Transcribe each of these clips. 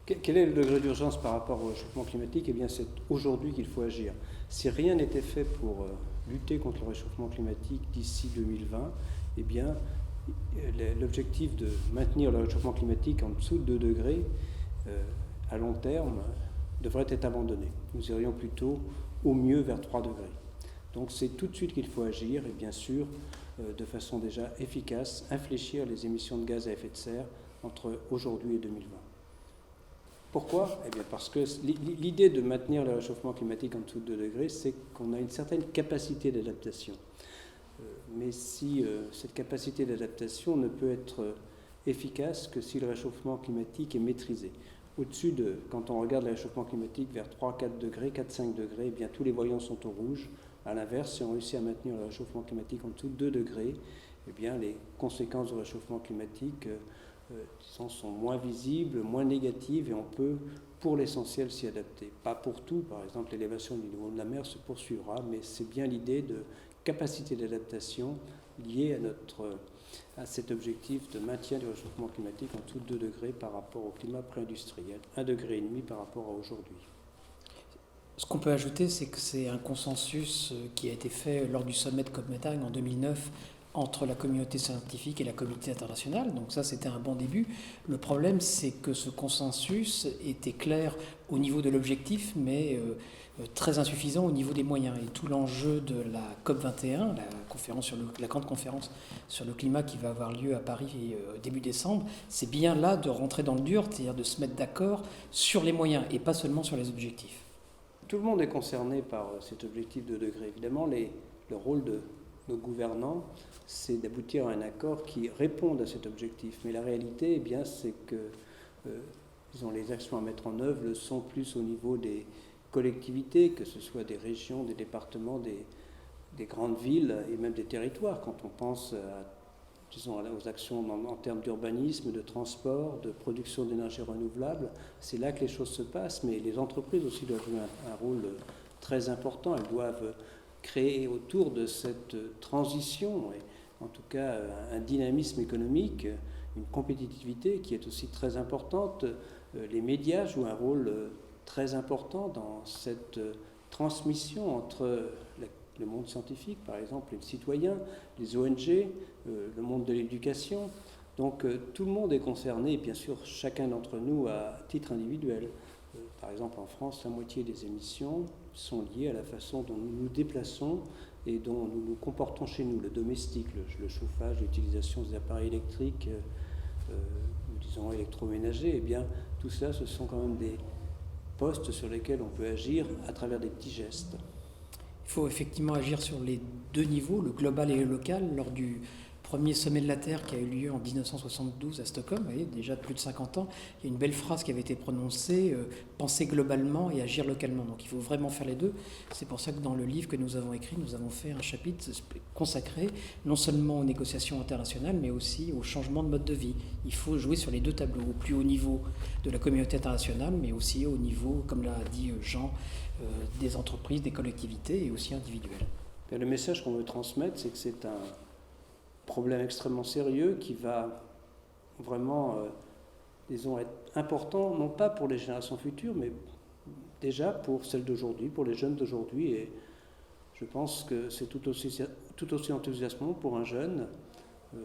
Quel est le degré d'urgence par rapport au réchauffement climatique? Eh bien, c'est aujourd'hui qu'il faut agir. Si rien n'était fait pour lutter contre le réchauffement climatique d'ici 2020, eh bien, l'objectif de maintenir le réchauffement climatique en dessous de 2 degrés à long terme devrait être abandonné. Nous irions plutôt au mieux vers 3 degrés. Donc c'est tout de suite qu'il faut agir et bien sûr, de façon déjà efficace, infléchir les émissions de gaz à effet de serre entre aujourd'hui et 2020. Pourquoi? Eh bien parce que l'idée de maintenir le réchauffement climatique en dessous de 2 degrés, c'est qu'on a une certaine capacité d'adaptation. Mais si cette capacité d'adaptation ne peut être efficace que si le réchauffement climatique est maîtrisé. Au-dessus de, quand on regarde le réchauffement climatique vers 3-4 degrés, 4-5 degrés, eh bien tous les voyants sont au rouge. À l'inverse, si on réussit à maintenir le réchauffement climatique en dessous de 2 degrés, eh bien les conséquences du réchauffement climatique sont moins visibles, moins négatives, et on peut, pour l'essentiel, s'y adapter. Pas pour tout, par exemple, l'élévation du niveau de la mer se poursuivra, mais c'est bien l'idée de capacité d'adaptation liée à cet objectif de maintien du réchauffement climatique en dessous de 2 degrés par rapport au climat pré-industriel, 1,5 degré par rapport à aujourd'hui. Ce qu'on peut ajouter, c'est que c'est un consensus qui a été fait lors du sommet de Copenhague en 2009 entre la communauté scientifique et la communauté internationale. Donc ça, c'était un bon début. Le problème, c'est que ce consensus était clair au niveau de l'objectif, mais très insuffisant au niveau des moyens. Et tout l'enjeu de la COP21, la grande conférence sur le climat qui va avoir lieu à Paris début décembre, c'est bien là de rentrer dans le dur, c'est-à-dire de se mettre d'accord sur les moyens et pas seulement sur les objectifs. Tout le monde est concerné par cet objectif de degré. Évidemment, le rôle de nos gouvernants, c'est d'aboutir à un accord qui réponde à cet objectif. Mais la réalité, eh bien, c'est que les actions à mettre en œuvre le sont plus au niveau des collectivités, que ce soit des régions, des départements, des grandes villes et même des territoires. Quand on pense aux actions en termes d'urbanisme, de transport, de production d'énergie renouvelable, c'est là que les choses se passent. Mais les entreprises aussi doivent jouer un rôle très important. Elles doivent créer autour de cette transition, et en tout cas un dynamisme économique, une compétitivité qui est aussi très importante. Les médias jouent un rôle très important dans cette transmission entre le monde scientifique, par exemple, les citoyens, les ONG, le monde de l'éducation. Donc tout le monde est concerné, et bien sûr chacun d'entre nous à titre individuel. Par exemple, en France, la moitié des émissions sont liées à la façon dont nous nous déplaçons et dont nous nous comportons chez nous, le domestique, le chauffage, l'utilisation des appareils électriques, disons électroménagers. Eh bien, tout cela, ce sont quand même des postes sur lesquels on peut agir à travers des petits gestes. Il faut effectivement agir sur les 2 niveaux, le global et le local, lors du premier sommet de la Terre qui a eu lieu en 1972 à Stockholm, vous voyez, déjà plus de 50 ans, il y a une belle phrase qui avait été prononcée, penser globalement et agir localement. Donc il faut vraiment faire les deux. C'est pour ça que dans le livre que nous avons écrit, nous avons fait un chapitre consacré non seulement aux négociations internationales, mais aussi au changement de mode de vie. Il faut jouer sur les 2 tableaux, au plus haut niveau de la communauté internationale, mais aussi au niveau, comme l'a dit Jean, des entreprises, des collectivités et aussi individuelles. Et le message qu'on veut transmettre, c'est que c'est un problème extrêmement sérieux qui va vraiment, disons, être important, non pas pour les générations futures, mais déjà pour celles d'aujourd'hui, pour les jeunes d'aujourd'hui. Et je pense que c'est tout aussi enthousiasmant pour un jeune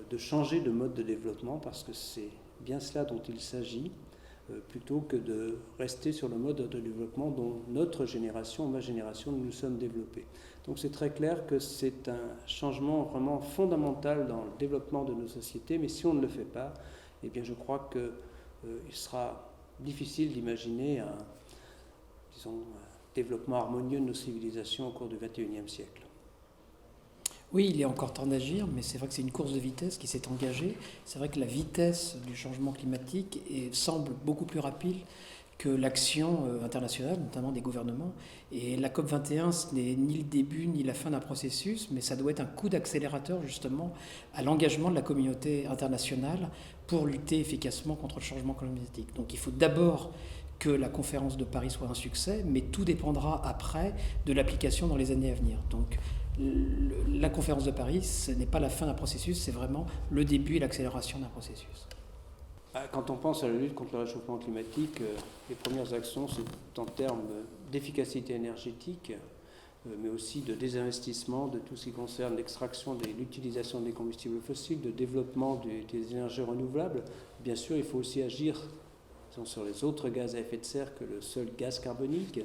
de changer de mode de développement, parce que c'est bien cela dont il s'agit, plutôt que de rester sur le mode de développement dont notre génération, ma génération, nous nous sommes développés. Donc c'est très clair que c'est un changement vraiment fondamental dans le développement de nos sociétés, mais si on ne le fait pas, eh bien je crois qu'il sera difficile d'imaginer un développement harmonieux de nos civilisations au cours du XXIe siècle. Oui, il est encore temps d'agir, mais c'est vrai que c'est une course de vitesse qui s'est engagée. C'est vrai que la vitesse du changement climatique semble beaucoup plus rapide que l'action internationale, notamment des gouvernements. Et la COP21, ce n'est ni le début ni la fin d'un processus, mais ça doit être un coup d'accélérateur justement à l'engagement de la communauté internationale pour lutter efficacement contre le changement climatique. Donc il faut d'abord que la conférence de Paris soit un succès, mais tout dépendra après de l'application dans les années à venir. Donc la conférence de Paris, ce n'est pas la fin d'un processus, c'est vraiment le début et l'accélération d'un processus. Quand on pense à la lutte contre le réchauffement climatique, les premières actions, c'est en termes d'efficacité énergétique, mais aussi de désinvestissement de tout ce qui concerne l'extraction et l'utilisation des combustibles fossiles, de développement des énergies renouvelables. Bien sûr, il faut aussi agir sur les autres gaz à effet de serre que le seul gaz carbonique.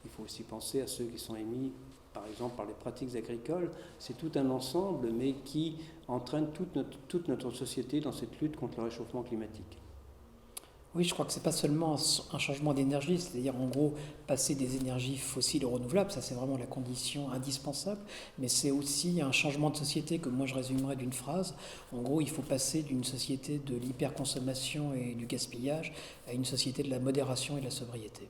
Il faut aussi penser à ceux qui sont émis, par exemple, par les pratiques agricoles. C'est tout un ensemble, mais qui entraîne toute notre société dans cette lutte contre le réchauffement climatique. Oui, je crois que ce n'est pas seulement un changement d'énergie, c'est-à-dire en gros passer des énergies fossiles aux renouvelables, ça c'est vraiment la condition indispensable, mais c'est aussi un changement de société que moi je résumerais d'une phrase. En gros, il faut passer d'une société de l'hyperconsommation et du gaspillage à une société de la modération et de la sobriété.